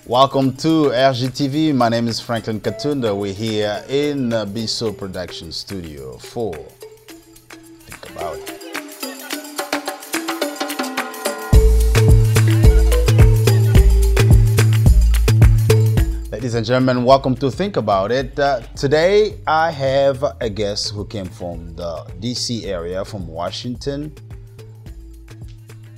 Welcome to RGTV. My name is Franklin Katunda. We're here in Biso Production Studio for Think About It. Ladies and gentlemen, welcome to Think About It. Today I have a guest who came from the DC area, from Washington.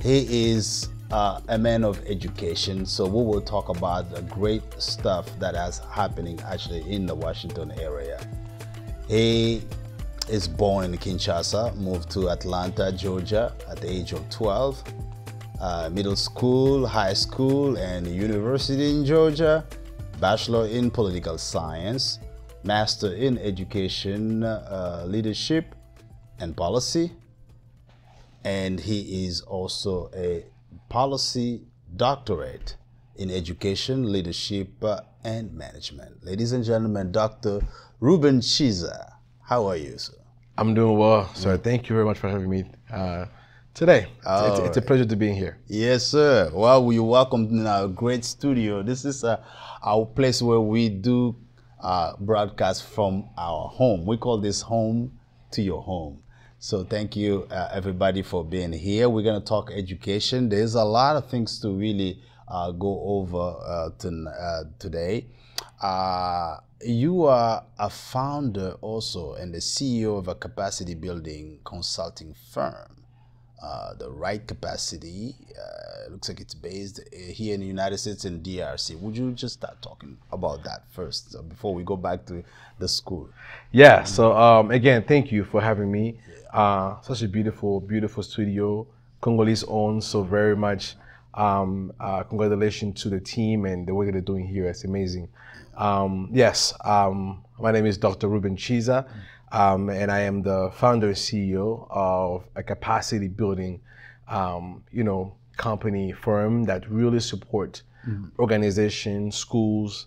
He is a man of education, so we will talk about the great stuff that is happening actually in the Washington area. He is born in Kinshasa, moved to Atlanta, Georgia at the age of 12. Middle school, high school, and university in Georgia. Bachelor in political science, master in education, leadership and policy. And he is also a policy doctorate in education, leadership, and management. Ladies and gentlemen, Dr. Ruben Chiza. How are you, sir? I'm doing well, sir. Thank you very much for having me today. It's a pleasure to be here. Yes, sir. Well, you're welcome in our great studio. This is our place where we do broadcast from our home. We call this home to your home. So thank you, everybody, for being here. We're going to talk education. There's a lot of things to really go over today. You are a founder also and the CEO of a capacity building consulting firm. The Right Capacity, looks like it's based here in the United States in DRC. Would you just start talking about that first before we go back to the school? Yeah, so again, thank you for having me. Such a beautiful, beautiful studio, Congolese owned, so very much congratulations to the team and the work that they're doing here. It's amazing. Yes, my name is Dr. Ruben Chiza. And I am the founder and CEO of a capacity building, company firm that really support organizations, schools,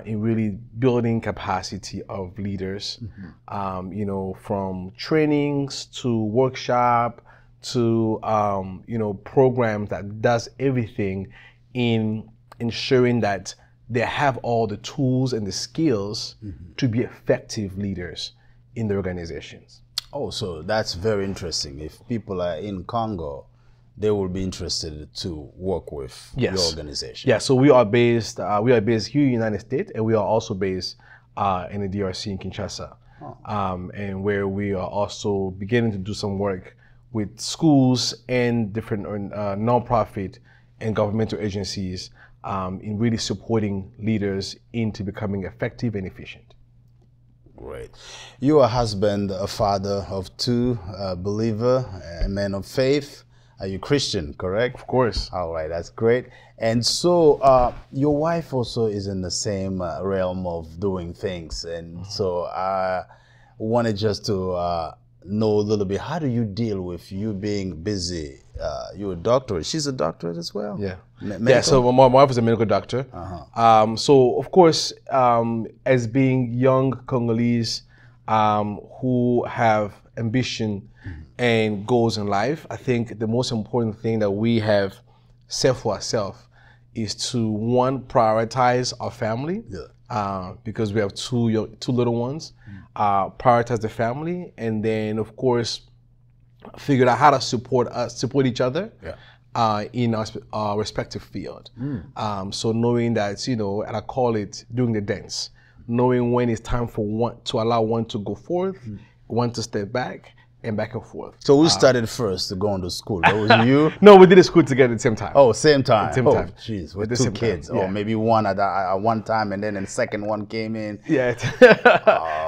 in really building capacity of leaders, from trainings to workshop to, programs that does everything in ensuring that they have all the tools and the skills to be effective leaders in the organizations. Oh, so that's very interesting. If people are in Congo, they will be interested to work with your organization. Yeah, so we are based here in the United States, and we are also based in the DRC in Kinshasa, and where we are also beginning to do some work with schools and different nonprofit and governmental agencies in really supporting leaders into becoming effective and efficient. Great. You are a husband, a father of two, a believer, a man of faith. Are you Christian, correct? Of course. All right, that's great. And so your wife also is in the same realm of doing things. And so I wanted just to know a little bit, how do you deal with you being busy? You're a doctorate. She's a doctorate as well? Yeah. Yeah, so my wife is a medical doctor. So, of course, as being young Congolese who have ambition and goals in life, I think the most important thing that we have set for ourselves is to, one, prioritize our family, because we have two little ones, prioritize the family, and then, of course, figure out how to support each other in our respective field. So knowing that, and I call it doing the dance, knowing when it's time for one to allow one to go forth, one to step back, and back and forth. So who started first to go into school? That was you? No, we did school together at the same time. Oh, same time. Same time. Jeez, with two kids. Or maybe one at one time, and then the second one came in. Yeah.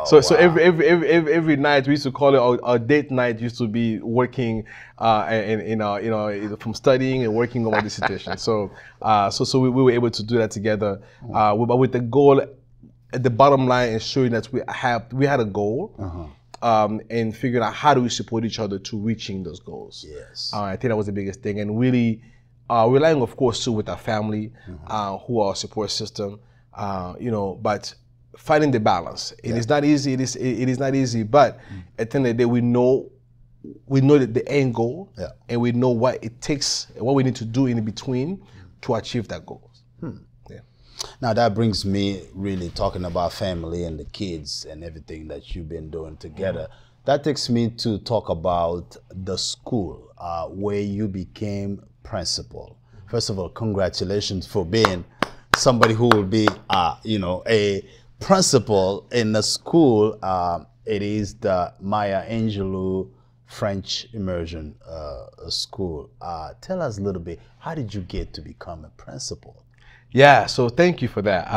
So every night we used to call it our date night. Used to be working from studying and working on my dissertation. So we were able to do that together, but with the goal at the bottom line, ensuring that we had a goal. And figuring out how do we support each other to reaching those goals. Yes. I think that was the biggest thing, and really relying, of course, too, with our family, who are our support system. But finding the balance. It is not easy. It is not easy. But at the end of the day, we know that the end goal, and we know what it takes and what we need to do in between to achieve that goal. Yeah. Now that brings me really talking about family and the kids and everything that you've been doing together. That takes me to talk about the school where you became principal. First of all, congratulations for being somebody who will be, you know, a principal in the school. It is the Maya Angelou French Immersion School. Tell us a little bit, how did you get to become a principal? Yeah, so thank you for that.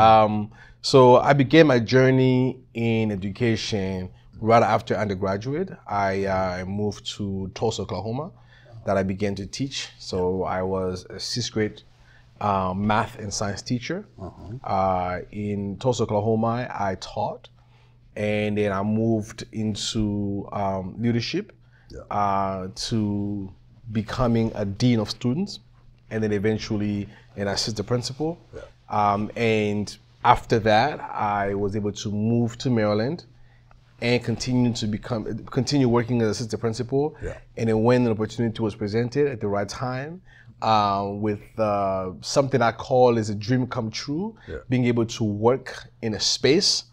So I began my journey in education right after undergraduate. I moved to Tulsa, Oklahoma, that I began to teach. So I was a 6th grade math and science teacher. In Tulsa, Oklahoma, I taught, and then I moved into leadership to becoming a dean of students, and then eventually an assistant principal. And after that, I was able to move to Maryland and continue working as assistant principal. And then when an opportunity was presented at the right time, with something I call is a dream come true, being able to work in a space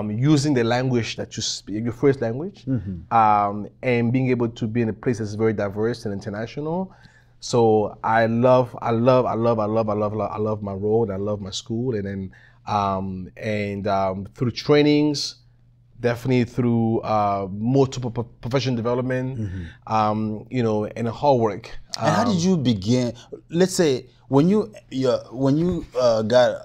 using the language that you speak, your first language, and being able to be in a place that's very diverse and international. So I love my role, and I love my school, and then through trainings, definitely through multiple professional development, you know, and hard work. And how did you begin? Let's say when you got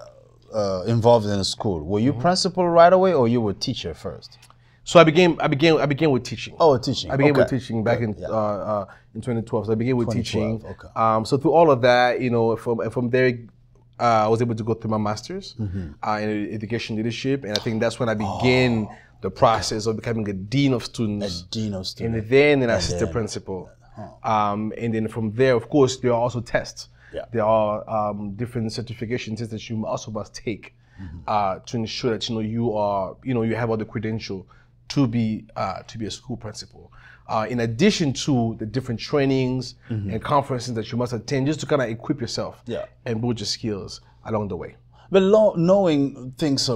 involved in a school, were you principal right away, or you were teacher first? So I began with teaching. Oh, teaching. I began with teaching back in 2012. So I began with teaching. Okay. So through all of that, you know, from there, I was able to go through my master's in education leadership, and I think that's when I began the process of becoming a dean of students. A dean of students. And then an assistant principal. And then from there, of course, there are also tests. There are different certification tests that you also must take to ensure that you have all the credential to be a school principal. In addition to the different trainings and conferences that you must attend, just to kind of equip yourself and build your skills along the way. But knowing things,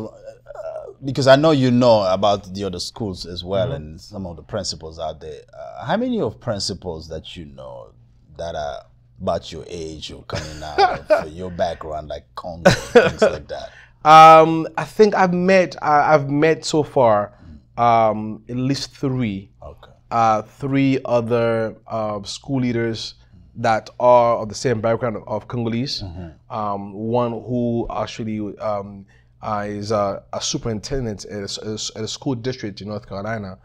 because I know you know about the other schools as well and some of the principals out there. How many of principals that you know that are about your age or coming out of your background, like Congo, things like that? I think I've met so far at least 3. Okay. 3 other school leaders that are of the same background of Congolese. One who actually is a superintendent at a school district in North Carolina.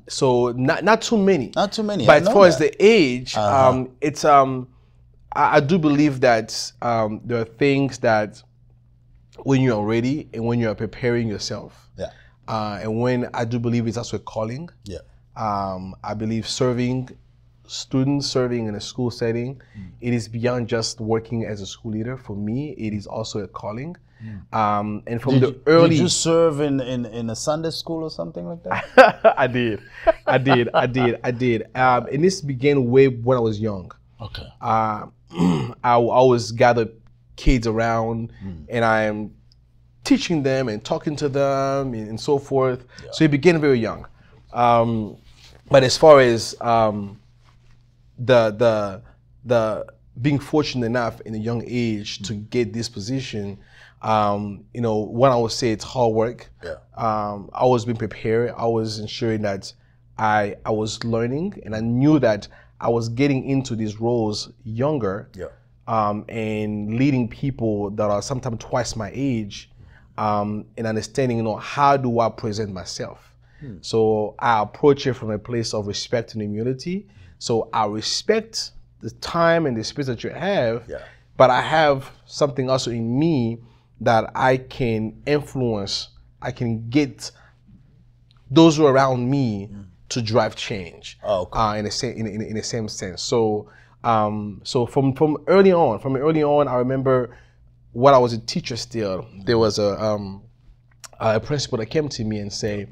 So not too many. Not too many. But as far as the age, it's I do believe that there are things that when you are ready and when you are preparing yourself, and when I do believe it's also a calling. I believe serving students, serving in a school setting, it is beyond just working as a school leader. For me, it is also a calling. And from did you serve in a Sunday school or something like that? I did. And this began way when I was young. Okay. I always gather kids around and I'm teaching them and talking to them and so forth. So it began very young. But as far as the being fortunate enough in a young age to get this position, you know, one I would say it's hard work. I was being prepared. I was ensuring that I was learning, and I knew that I was getting into these roles younger, and leading people that are sometimes twice my age, and understanding, you know, how do I present myself? So I approach it from a place of respect and humility. So I respect the time and the space that you have, but I have something also in me that I can influence. I can get those who are around me to drive change in the same sense. So so from early on, I remember when I was a teacher still, there was a principal that came to me and say,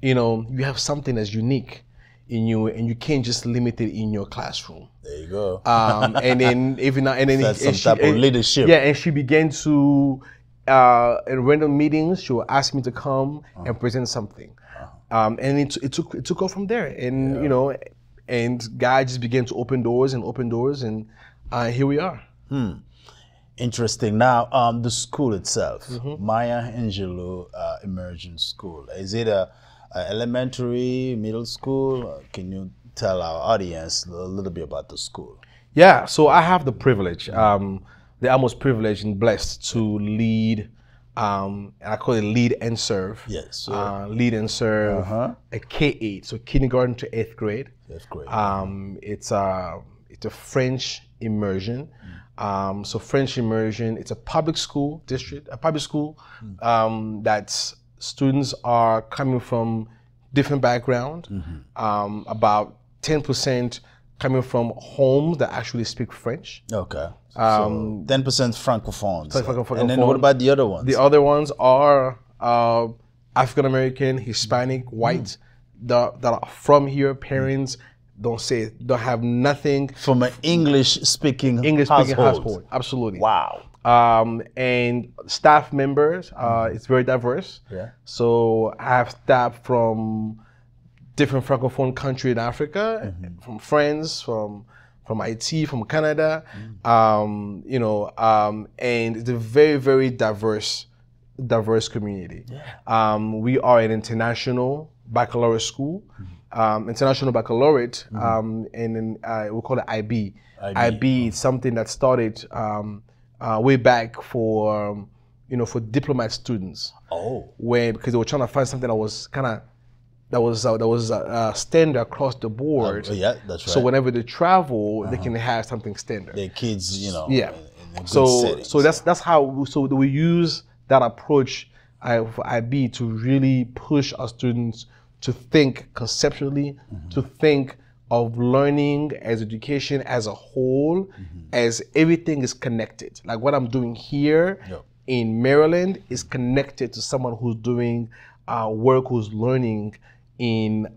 you have something that's unique in you, and you can't just limit it in your classroom. There you go. And then That's some type of leadership. Yeah, and she began to in random meetings she would ask me to come and present something, and it took off from there, and you know, and God just began to open doors, and here we are. Interesting. Now, the school itself, Maya Angelou Immersion School, is it a elementary, middle school? Can you tell our audience a little bit about the school? Yeah, so I have the privilege, the almost privileged and blessed to lead, and I call it lead and serve. Yes. Lead and serve a K-8, so kindergarten to 8th grade. 8th grade. It's a French immersion. So French immersion, it's a public school district, a public school that students are coming from different backgrounds. About 10% coming from homes that actually speak French. Okay. So 10% francophones. And then Francophone. what about the other ones? The other ones are African American, Hispanic, white, that are from here. Parents don't have nothing from an English-speaking household. Absolutely. Wow. And staff members, it's very diverse. Yeah. So I have staff from different francophone countries in Africa, from France, from IT, from Canada, you know, and it's a very, very diverse community. Yeah. We are an international baccalaureate school, international baccalaureate, and then we call it IB. IB is something that started way back for, you know, for diplomat students. Oh. Because they were trying to find something that was kind of that was standard across the board. Yeah, that's right. So whenever they travel, they can have something standard. Their kids, you know. Yeah. In So settings. that's how we use that approach for IB to really push our students to think conceptually, to think of learning as education as a whole, as everything is connected. Like what I'm doing here in Maryland is connected to someone who's doing work, who's learning in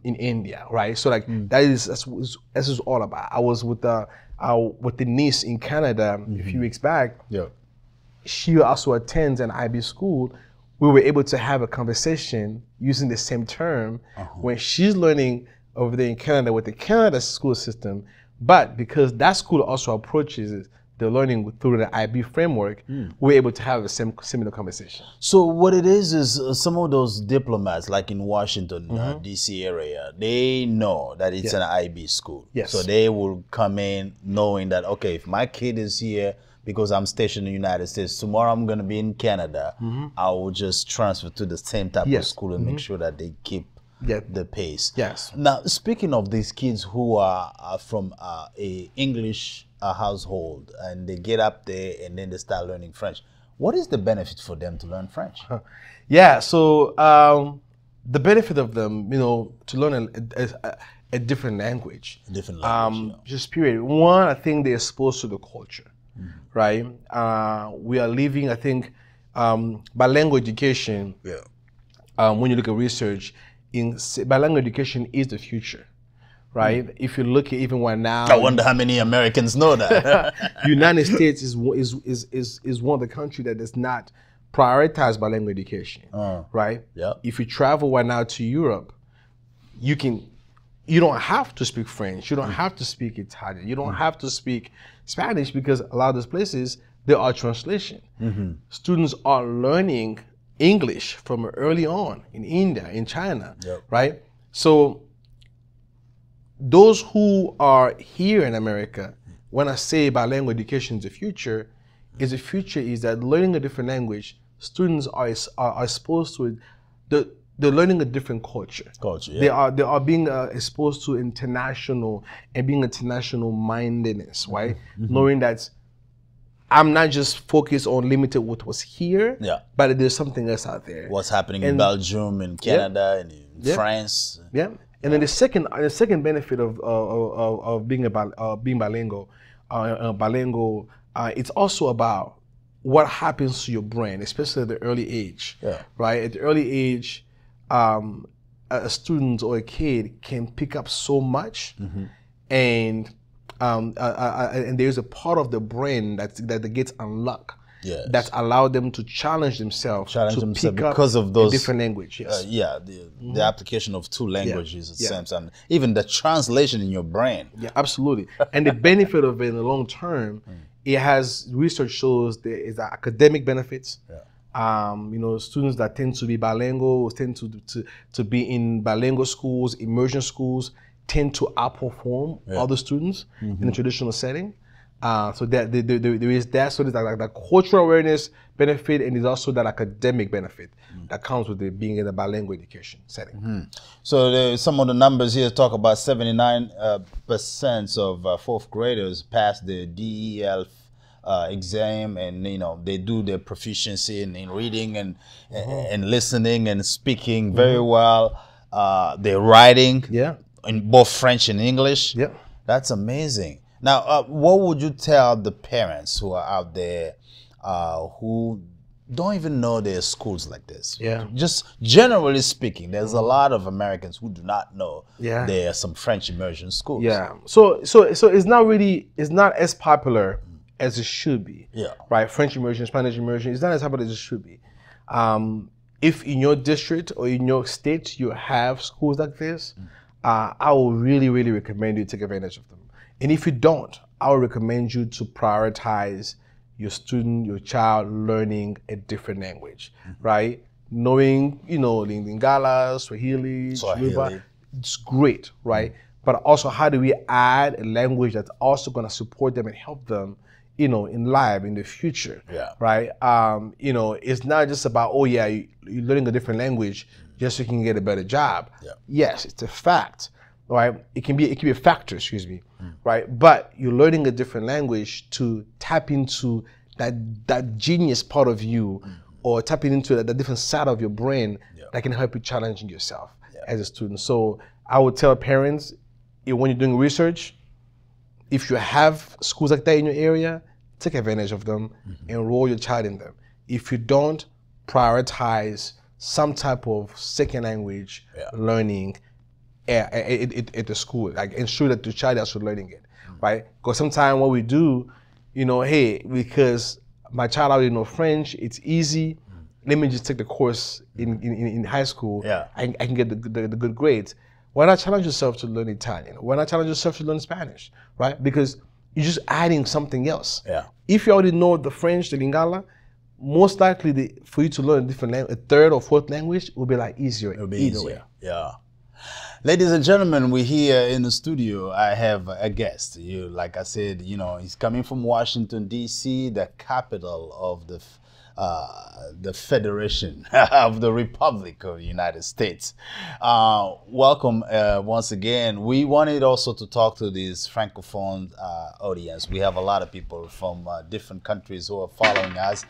India, right? So like that's is all about. I was with the niece in Canada a few weeks back. Yeah. She also attends an IB school. We were able to have a conversation using the same term when she's learning over there in Canada with the Canada school system, but because that school also approaches the learning through the IB framework, we're able to have a similar conversation. So what it is some of those diplomats, like in Washington, DC area, they know that it's an IB school. Yes. So they will come in knowing that, okay, if my kid is here because I'm stationed in the United States, tomorrow I'm going to be in Canada, I will just transfer to the same type of school and make sure that they keep the pace. Yes. Now, speaking of these kids who are from a English household and they get up there and then they start learning French, what is the benefit for them to learn French? Yeah, so the benefit of them, you know, to learn a different language. Different language. Just period. One, I think they're exposed to the culture, right? We are living, I think, bilingual education. Yeah. When you look at research, bilingual education is the future, right? If you look at even right now, I wonder how many Americans know that. United States is one of the countries that does not prioritize bilingual education, right? Yeah. If you travel right now to Europe, you don't have to speak French, you don't have to speak Italian, you don't have to speak Spanish, because a lot of those places there are translation. Students are learning English from early on in India, in China, right? So those who are here in America, when I say bilingual education is the future, is that learning a different language, students are exposed to it. They're learning a different culture. They are being exposed to international and being international mindedness, right? Knowing that I'm not just focused on limited with what's here, but there's something else out there. What's happening in Belgium, in Canada, and in France. Yeah. And then the second benefit of being bilingual, it's also about what happens to your brain, especially at the early age. Right? At the early age, a student or a kid can pick up so much, and and there is a part of the brain that gets unlocked. Yes. That allow them to challenge themselves pick because up of those a different language. Yes. The application of two languages, it seems, and even the translation in your brain. Yeah, absolutely. And the benefit of it in the long term, it has research shows there is academic benefits. You know, students that tend to be bilingual, tend to be in bilingual schools, immersion schools, tend to outperform other students in a traditional setting. So that there is that sort of that cultural awareness benefit, and there's also that academic benefit that comes with it being in a bilingual education setting. So some of the numbers here talk about 79% of fourth graders pass the DEL exam, and you know they do their proficiency in reading and listening and speaking very well. They're writing in both French and English. That's amazing. Now, what would you tell the parents who are out there who don't even know there's schools like this? Just generally speaking, there's a lot of Americans who do not know there are some French immersion schools. So it's not as popular as it should be. Right? French immersion, Spanish immersion, it's not as popular as it should be. If in your district or in your state you have schools like this, I will really recommend you take advantage of them. And if you don't, I would recommend you to prioritize your student, your child learning a different language, right? Knowing, you know, Lingala, Swahili, Chiluba, it's great, right? But also, how do we add a language that's also going to support them and help them, you know, in life, in the future, right? You know, it's not just about, oh yeah, you're learning a different language just so you can get a better job. Yes, it's a fact. Right, it can be a factor, excuse me, right? But you're learning a different language to tap into that genius part of you, or tapping into the different side of your brain that can help you challenging yourself as a student. So I would tell parents, when you're doing research, if you have schools like that in your area, take advantage of them, enroll your child in them. If you don't, prioritize some type of second language learning at the school, like ensure that the child is also learning it, right? Because sometimes what we do, you know, hey, because my child already know French, it's easy, let me just take the course in high school, I can get the good grades. Why not challenge yourself to learn Italian? Why not challenge yourself to learn Spanish, right? Because you're just adding something else. If you already know the French, the Lingala, most likely for you to learn a different language, a third or fourth language, will be like easier. It'll be easier. Ladies and gentlemen, we're here in the studio. I have a guest. Like I said, you know, he's coming from Washington, D.C., the capital of the Federation of the Republic of the United States. Welcome once again. We wanted also to talk to this Francophone audience. We have a lot of people from different countries who are following us.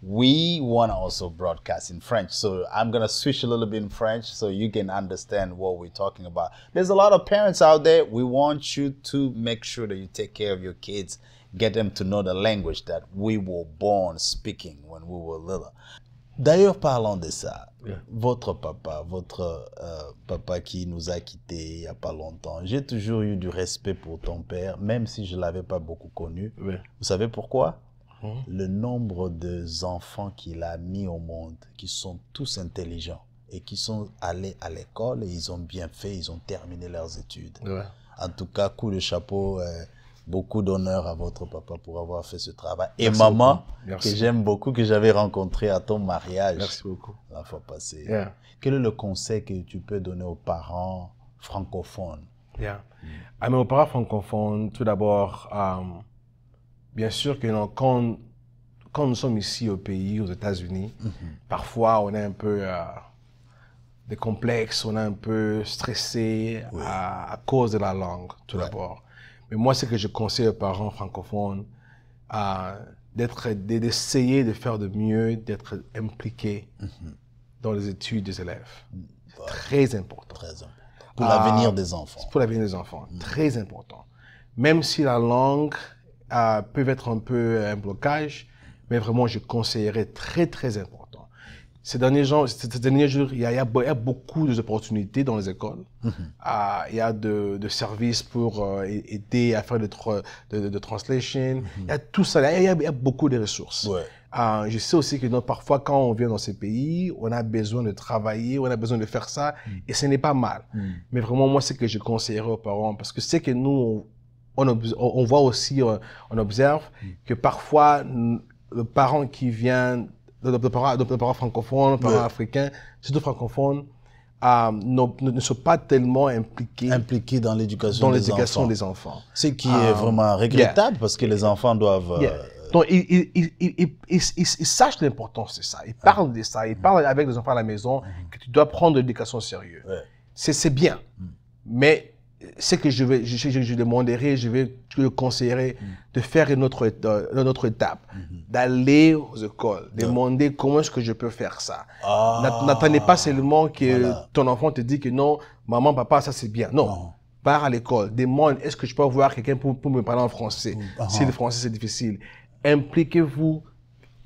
We want to also broadcast in French, so I'm going to switch a little bit in French so you can understand what we're talking about. There's a lot of parents out there. We want you to make sure that you take care of your kids, get them to know the language that we were born speaking when we were little. D'ailleurs, parlons de ça. Votre papa qui nous a quittés il n'y a pas longtemps, j'ai toujours eu du respect pour ton père, même si je ne l'avais pas beaucoup connu. Vous savez pourquoi? Le nombre d'enfants qu'il a mis au monde, qui sont tous intelligents et qui sont allés à l'école et ils ont bien fait, ils ont terminé leurs études. En tout cas, coup de chapeau, beaucoup d'honneur à votre papa pour avoir fait ce travail. Et merci maman, que j'aime beaucoup, que j'avais rencontré à ton mariage. Merci beaucoup. La fois passée. Quel est le conseil que tu peux donner aux parents francophones? Aux parents francophones, tout d'abord, bien sûr que quand nous sommes ici au pays, aux États-Unis, parfois on a un peu des complexes, on est un peu stressé à cause de la langue, tout d'abord. Mais moi, ce que je conseille aux parents francophones, d'essayer de faire de mieux, d'être impliqués dans les études des élèves. Très important. Très important. Pour l'avenir des enfants. Pour l'avenir des enfants, très important. Même si la langue peut être un peu un blocage, mais vraiment je conseillerais très important ces derniers jours, il y a beaucoup d'opportunités dans les écoles. Il y a de services pour aider à faire de translation. Il y a tout ça. Il y a beaucoup de ressources. Ouais. Je sais aussi que parfois, quand on vient dans ces pays, on a besoin de travailler, on a besoin de faire ça, et ce n'est pas mal. Mais vraiment, moi, c'est que je conseillerais aux parents, parce que c'est que nous, on voit aussi, on observe que parfois, le parent qui vient, le parent francophone, le parent africain, surtout francophone, ne sont pas tellement impliqués dans l'éducation des enfants. Ce qui est vraiment regrettable, parce que les enfants doivent... Donc, ils sachent l'importance de ça. Ils parlent de ça. Ils parlent avec les enfants à la maison que tu dois prendre l'éducation au sérieux. C'est bien. Mais ce que je demanderai, je le conseillerais de faire une autre étape, d'aller aux écoles, demander comment est-ce que je peux faire ça. N'attendez pas seulement que ton enfant te dise que non, maman, papa, ça c'est bien. Non. Pars à l'école, demande, est-ce que je peux voir quelqu'un pour me parler en français? Si le français c'est difficile. Impliquez-vous,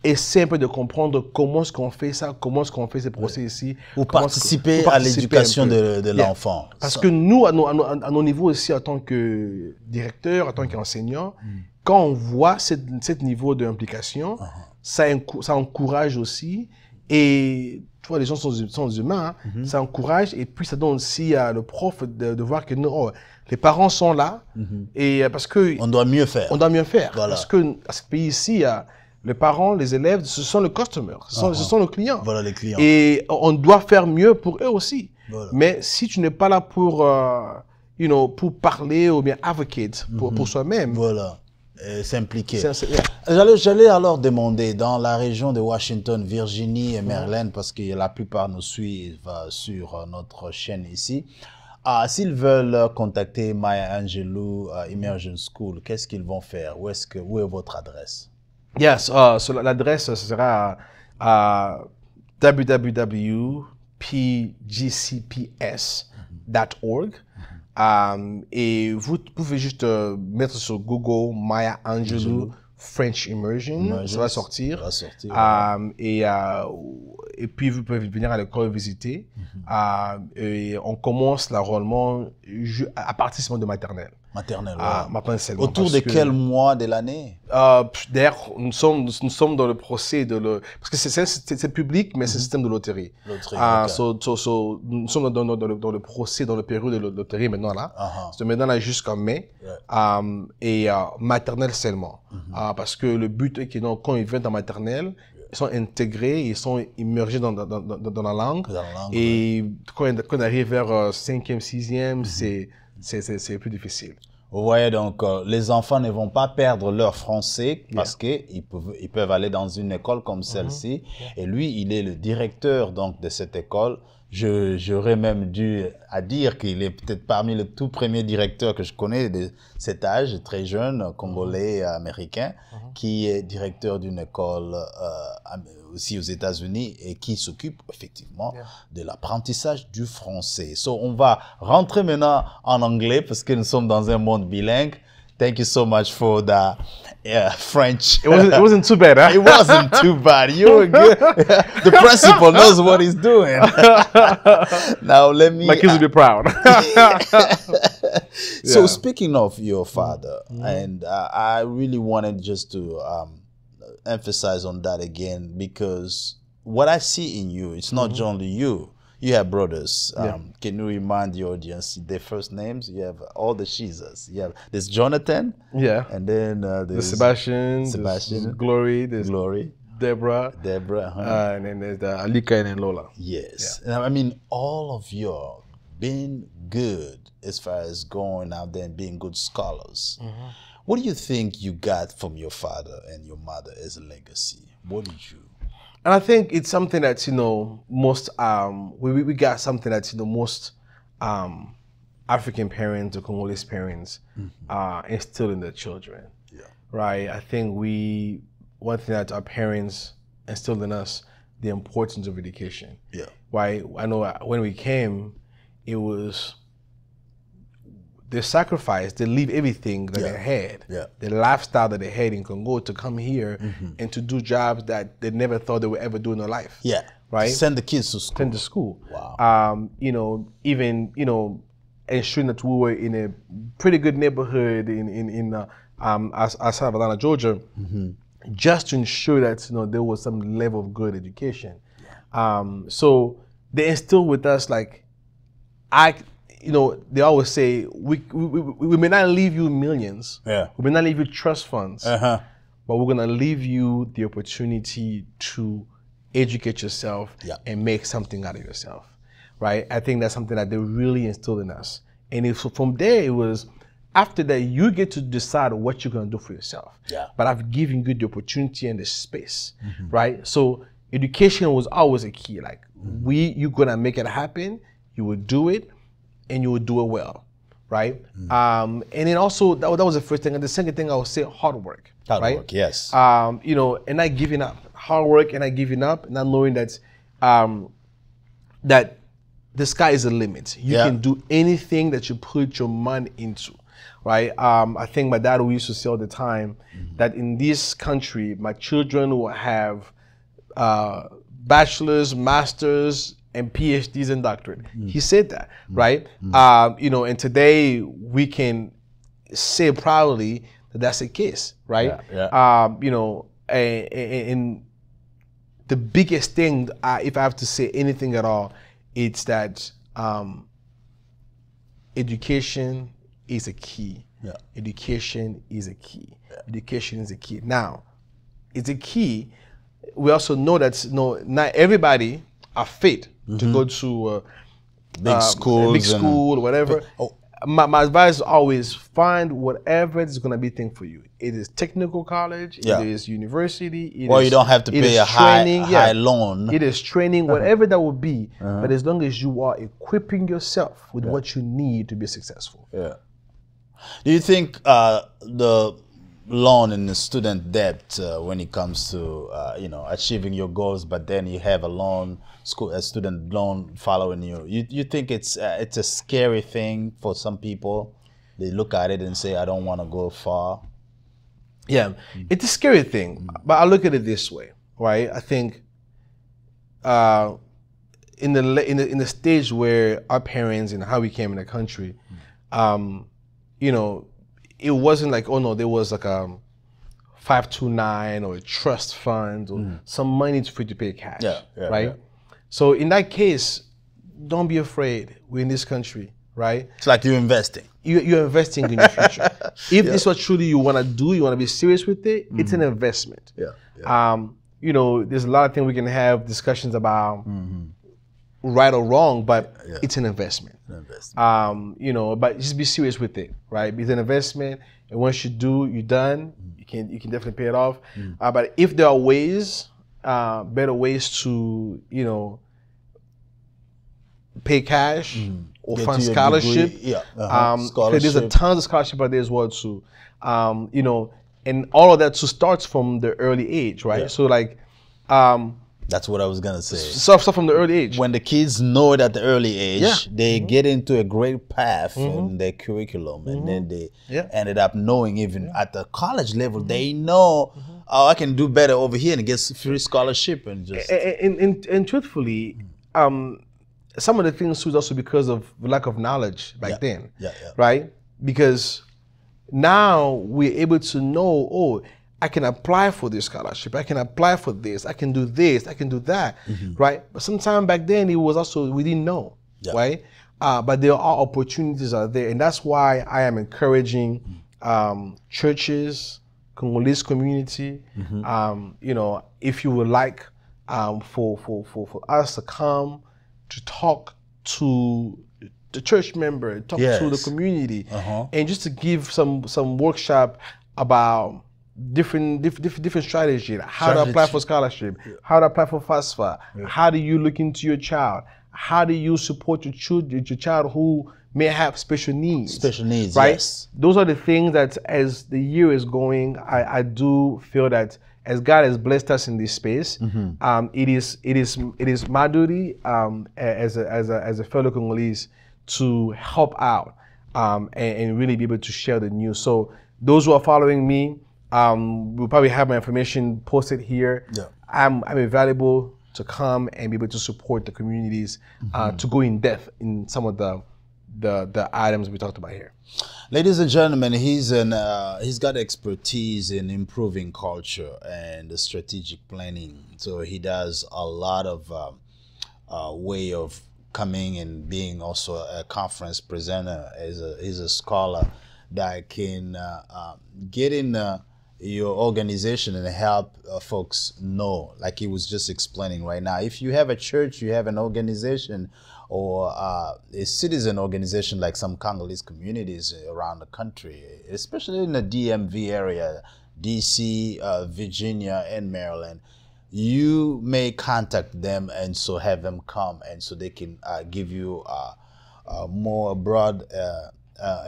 essayez un peu de comprendre comment est-ce qu'on fait ça, comment est-ce qu'on fait ces procès ici. Ou participer à l'éducation de l'enfant. Parce que nous, à nos niveaux aussi, en tant que directeur, en tant qu'enseignant, quand on voit ce niveau d'implication, ça encourage aussi. Et tu vois, les gens sont humains, ça encourage, et puis ça donne aussi à le prof de voir que les parents sont là, et parce que... On doit mieux faire. On doit mieux faire. Voilà. Parce que à ce pays-ci, les parents, les élèves, ce sont le customer, ce sont nos clients. Voilà les clients. Et on doit faire mieux pour eux aussi. Voilà. Mais si tu n'es pas là pour, pour parler ou bien advocate pour soi-même... Voilà. S'impliquer. J'allais alors demander, dans la région de Washington, Virginie et Maryland, parce que la plupart nous suivent sur notre chaîne ici, s'ils veulent contacter Maya Angelou Immersion School, qu'est-ce qu'ils vont faire? Où est votre adresse? Yes, l'adresse sera à www.pgcps.org. Et vous pouvez juste mettre sur Google Maya Angelou French Immersion, ça va sortir. Et puis vous pouvez venir à l'école visiter. Et on commence l'enrôlement à partir de maternelle. Maternelle, Autour de quel mois de l'année? D'ailleurs, nous sommes dans le procès parce que c'est public, mais c'est un système de loterie. Nous sommes dans le procès, dans le période de loterie maintenant là. C'est maintenant là jusqu'en mai. Et maternelle seulement. Parce que le but est que quand ils viennent en maternelle, ils sont intégrés, ils sont immergés dans la langue. Et quand on arrive vers 5e, 6e, c'est plus difficile. Vous voyez, donc, les enfants ne vont pas perdre leur français parce qu'ils peuvent aller dans une école comme celle-ci. Et lui, il est le directeur donc, de cette école. J'aurais même dû dire qu'il est peut-être parmi les tout premiers directeurs que je connais de cet âge, très jeune, congolais, américain, qui est directeur d'une école aussi aux États-Unis et qui s'occupe effectivement de l'apprentissage du français. On va rentrer maintenant en anglais parce que nous sommes dans un monde bilingue. Thank you so much for the French. It wasn't too bad, huh? It wasn't too bad. You were good. The principal knows what he's doing. Now let me... My kids will be proud. So speaking of your father, and I really wanted just to emphasize on that again, because what I see in you, it's not only you. You have brothers. Can you remind the audience their first names? You have all the Chizas. There's Jonathan. And then there's Sebastian. There's Glory. There's Glory. Deborah. And then there's Alika and Lola. Yes. And I mean, all of you are being good as far as going out there and being good scholars. What do you think you got from your father and your mother as a legacy? What did you... And I think it's something that, most, we got something that, most African parents or Congolese parents instill in their children, right? I think one thing that our parents instilled in us, the importance of education. Right? I know when we came, it was the sacrifice, they leave everything that they had, the lifestyle that they had in Congo to come here and to do jobs that they never thought they would ever do in their life. right? Send the kids to school. Send to school. Wow. You know, even, you know, ensuring that we were in a pretty good neighborhood outside of Atlanta, Georgia, just to ensure that, you know, there was some level of good education. So they instilled with us, like, you know, they always say, we may not leave you millions, we may not leave you trust funds, but we're gonna leave you the opportunity to educate yourself and make something out of yourself, right? I think that's something that they really instilled in us. And from there, it was, after that, you get to decide what you're gonna do for yourself. But I've given you the opportunity and the space, right? So education was always a key. Like, you're gonna make it happen, you will do it, and you will do it well, right? And then also, that was the first thing. And the second thing, I would say hard work. Hard work, yes. You know, and not giving up. Hard work and not giving up, not knowing that that the sky is the limit. You can do anything that you put your mind into, right? I think my dad used to say all the time that in this country, my children will have bachelors, masters, and PhDs and doctorate. He said that, right? You know, and today we can say proudly that that's the case, right? You know, and the biggest thing, if I have to say anything at all, it's that education is a key. Education is a key. Education is a key. Now, it's a key. We also know that not everybody are fit to go to a big school or whatever. My advice is always find whatever is going to be thing for you. It is technical college, it is university, you don't have to pay a high loan. It is training, whatever that will be. But as long as you are equipping yourself with what you need to be successful. Do you think the loan and the student debt when it comes to you know, achieving your goals, but then you have a student loan following you think it's a scary thing for some people? They look at it and say, I don't want to go far. It's a scary thing, but I look at it this way, right? I think in the stage where our parents and how we came in the country, you know, it wasn't like, oh no, there was like a 529 or a trust fund or some money for you to pay cash, right? So in that case, don't be afraid. We're in this country, right? It's like you're investing. You're investing in your future. If this is what truly you want to do, you want to be serious with it, it's an investment. You know, there's a lot of things we can have discussions about, right or wrong, but it's an investment. You know, but just be serious with it, right? It's an investment, and once you do, you're done. You can definitely pay it off. But if there are ways, better ways to, you know, pay cash or fund scholarship. There's a tons of scholarship out there as well too. You know, and all of that too starts from the early age, right? So like, that's what I was gonna say. Stuff from the early age. When the kids know it at the early age, they get into a great path in their curriculum, and then they ended up knowing, even at the college level, they know, oh, I can do better over here, and get free scholarship, and just. And truthfully, some of the things was also because of lack of knowledge back then, right? Because now we're able to know, oh, I can apply for this scholarship, I can apply for this, I can do this, I can do that, right? But sometime back then it was also, we didn't know, right? But there are opportunities out there, and that's why I am encouraging churches, Congolese community, you know, if you would like for us to come to talk to the church member, talk to the community, and just to give some workshop about different strategy, how to apply for scholarship, how to apply for FAFSA, how do you look into your child, how do you support your child who may have special needs, right? Those are the things that, as the year is going, I do feel that as God has blessed us in this space, it is my duty as a fellow Congolese to help out and really be able to share the news. So those who are following me, we'll probably have my information posted here. I'm available to come and be able to support the communities, to go in depth in some of the items we talked about here. Ladies and gentlemen, he's got expertise in improving culture and strategic planning. So he does a lot of way of coming and being also a conference presenter. He's a scholar that can get in your organization and help folks know, like he was just explaining right now. If you have a church, you have an organization, or a citizen organization like some Congolese communities around the country, especially in the DMV area, DC, Virginia, and Maryland, you may contact them and so have them come, and so they can give you more broad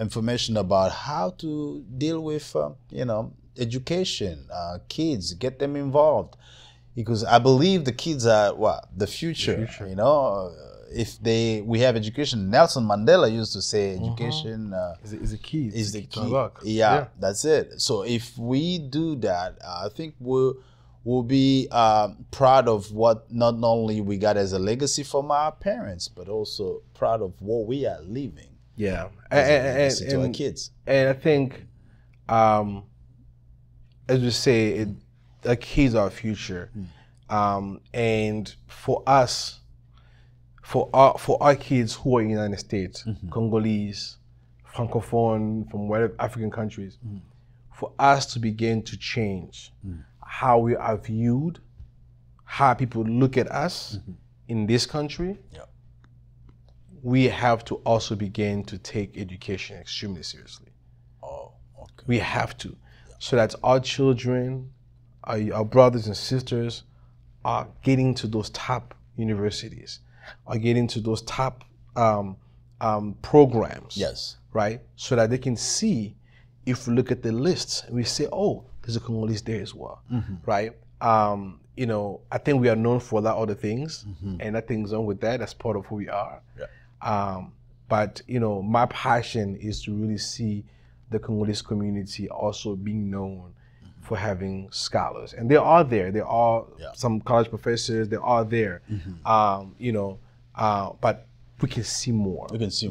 information about how to deal with, education, kids, get them involved. Because I believe the kids are the future. If we have education, Nelson Mandela used to say education is the key. Is the key. Yeah, that's it. So if we do that, I think we'll be proud of what not only we got as a legacy from our parents, but also proud of what we are leaving. Yeah, to our kids. And I think, as we say, the kids are our future, and for us. For our kids who are in the United States, Congolese, Francophone, from whatever African countries, for us to begin to change how we are viewed, how people look at us in this country, we have to also begin to take education extremely seriously. Oh, okay. We have to, so that our children, our brothers and sisters are getting to those top universities, are getting to those top programs. Yes. Right? So that they can see, if we look at the lists, we say, oh, there's a Congolese there as well. Right? I think we are known for a lot of other things, and nothing's wrong with that. That's part of who we are. Yeah. But my passion is to really see the Congolese community also being known for having scholars, and they are there. There are some college professors. They are there, but we can see more. We can see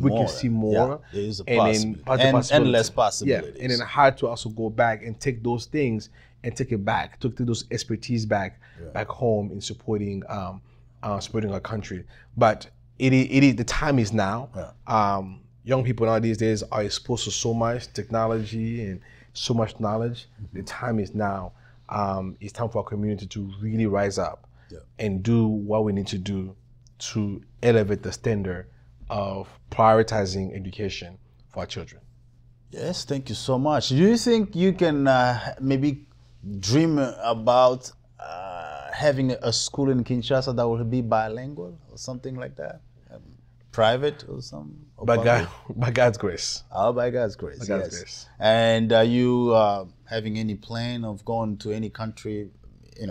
more. Yeah, there is a possibility. And less possibilities. Yeah, and then hard to also go back and take those things and take it back, to take those expertise back home in supporting our country. But it is the time is now. Young people now these days are exposed to so much technology and so much knowledge. The time is now. It's time for our community to really rise up and do what we need to do to elevate the standard of prioritizing education for our children. Yes, thank you so much. Do you think you can maybe dream about having a school in Kinshasa that will be bilingual or something like that? Private or something? By God's grace. Oh, by God's grace. By God's grace. And are you having any plan of going to any country,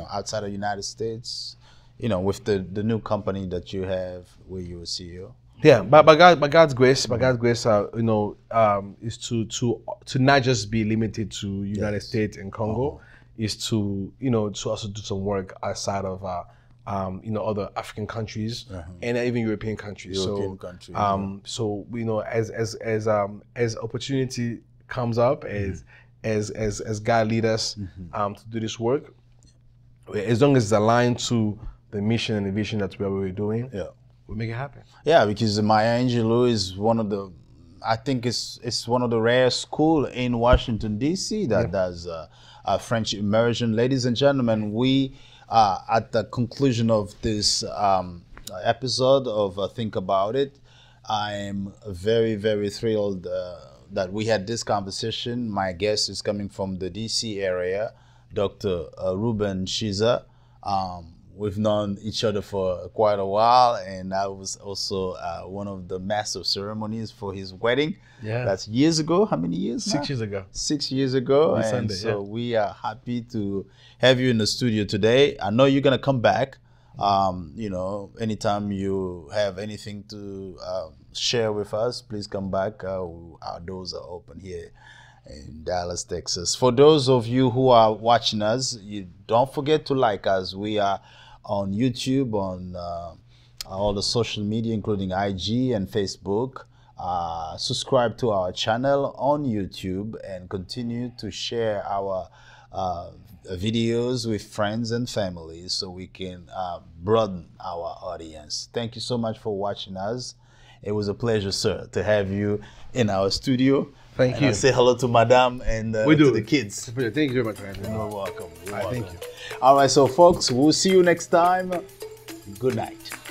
outside of the United States, with the new company that you have where you're a CEO? Yeah, by God's grace, is to not just be limited to United States and Congo, is to to also do some work outside of other African countries and even European countries. So as opportunity comes up, as God lead us to do this work, as long as it's aligned to the mission and the vision that we're doing, we'll make it happen. Yeah, because Maya Angelou is one of the, I think it's one of the rare schools in Washington D.C. that does French immersion. Ladies and gentlemen, we at the conclusion of this episode of Think About It, I'm very, very thrilled that we had this conversation. My guest is coming from the DC area, Dr. Ruben Chiza. We've known each other for quite a while, and I was also one of the massive ceremonies for his wedding. Yeah. That's years ago. How many years now? 6 years ago. 6 years ago. This and Sunday, so we are happy to have you in the studio today. I know you're going to come back. Anytime you have anything to share with us, please come back. Our doors are open here in Dallas, Texas. For those of you who are watching us, you don't forget to like us. We are on YouTube, on all the social media, including IG and Facebook. Subscribe to our channel on YouTube and continue to share our videos with friends and families so we can broaden our audience. Thank you so much for watching us. It was a pleasure, sir, to have you in our studio. Thank you. Say hello to Madame and to the kids. Thank you very much for having me. You're welcome. You're welcome. Thank you. All right, so folks, we'll see you next time. Good night.